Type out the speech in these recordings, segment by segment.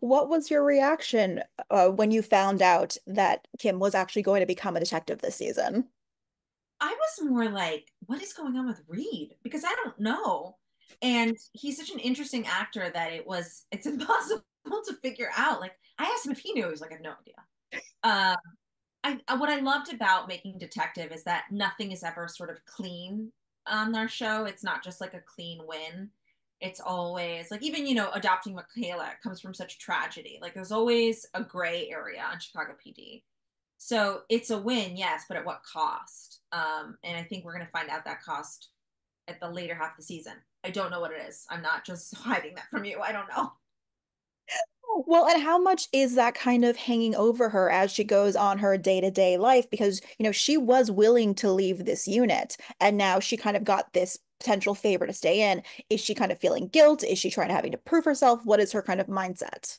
What was your reaction when you found out that Kim was actually going to become a detective this season? I was more like, what is going on with Reid? Because I don't know. And he's such an interesting actor that it's impossible to figure out. Like, I asked him if he knew. He was like, I have no idea. Uh, what I loved about making Detective is that nothing is ever sort of clean on our show. It's not just like a clean win. It's always like even adopting Michaela comes from such tragedy. Like there's always a gray area on Chicago PD. So it's a win, yes, but at what cost? And I think we're going to find out that cost at the later half of the season. I don't know what it is. I'm not just hiding that from you. I don't know. Well, and how much is that kind of hanging over her as she goes on her day-to-day life? Because, she was willing to leave this unit, and now she kind of got this potential favor to stay in. Is she kind of feeling guilt? Is she trying to having to prove herself? What is her kind of mindset?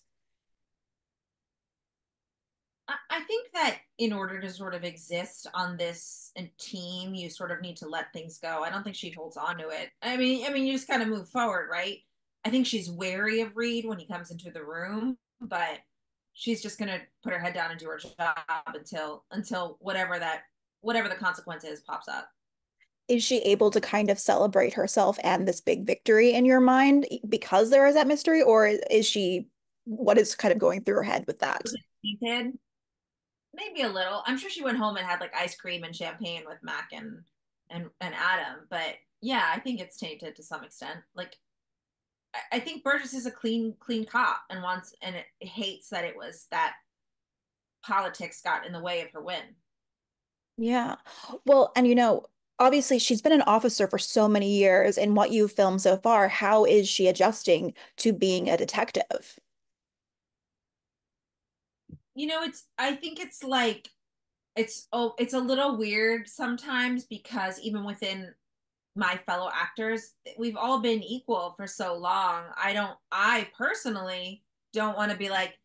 I think that in order to sort of exist on this team, you sort of need to let things go. I don't think she holds on to it. I mean, you just kind of move forward, right? I think she's wary of Reid when he comes into the room, but she's just gonna put her head down and do her job until whatever the consequence is pops up. Is she able to kind of celebrate herself and this big victory in your mind because there is that mystery, or is she, what is kind of going through her head with that? Was it tainted? Maybe a little. I'm sure she went home and had like ice cream and champagne with Mac and Adam, but yeah, I think it's tainted to some extent. Like I think Burgess is a clean cop and it hates that it was that politics got in the way of her win. Yeah. Well, and obviously she's been an officer for so many years. In what you've filmed so far, how is she adjusting to being a detective? It's I think it's like it's a little weird sometimes because even within my fellow actors, we've all been equal for so long. I personally don't want to be like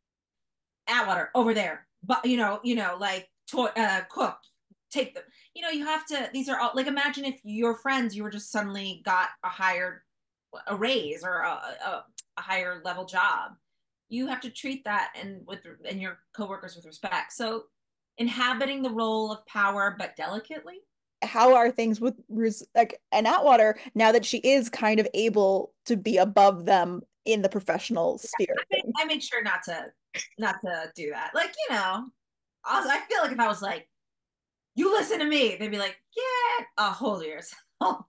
Atwater over there, but like Cook, take them. You have to. These are all like imagine if your friends you were just suddenly got a raise or a higher level job. You have to treat that and your coworkers with respect. So inhabiting the role of power, but delicately. How are things with like an Atwater now that she is kind of able to be above them in the professional sphere of things? I made sure not to do that. Like I feel like if I was like, "You listen to me," they'd be like, "Yeah, hold yourself."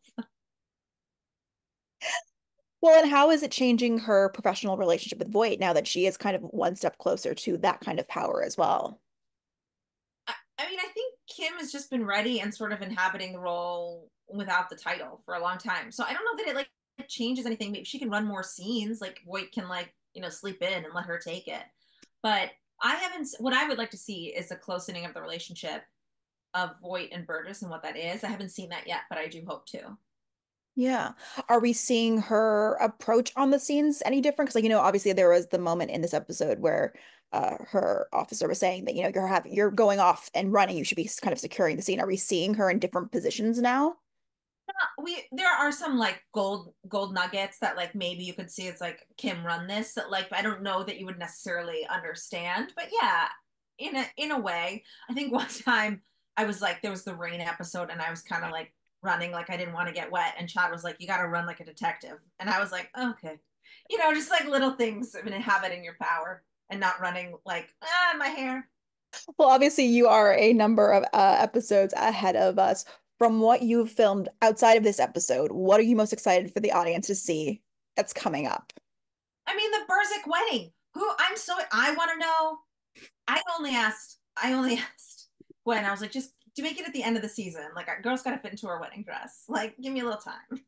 Well, and how is it changing her professional relationship with Voight now that she is kind of one step closer to that kind of power as well? I mean, I think Kim has just been ready and sort of inhabiting the role without the title for a long time. So I don't know that it like changes anything. Maybe she can run more scenes. Like Voight can like sleep in and let her take it. But I haven't. What I would like to see is a closening of the relationship of Voight and Burgess and what that is. I haven't seen that yet, but I do hope to. Yeah. Are we seeing her approach on the scenes any different? Because, like, obviously there was the moment in this episode where her officer was saying that, you're going off and running, you should be kind of securing the scene. Are we seeing her in different positions now? We there are some like gold nuggets that like maybe you could see it's like Kim run this that like I don't know that you would necessarily understand, but yeah, in a way. I think one time I was like there was the rain episode and I was kind of like running like I didn't want to get wet and Chad was like you got to run like a detective and I was like okay, just like little things of inhabiting your power and not running like my hair. Well, obviously you are a number of episodes ahead of us. From what you've filmed outside of this episode, what are you most excited for the audience to see that's coming up? I mean the Burzek wedding. Who I want to know. I only asked Gwen. I was like, just to make it at the end of the season. Like, our girl's got to fit into her wedding dress. Like, give me a little time.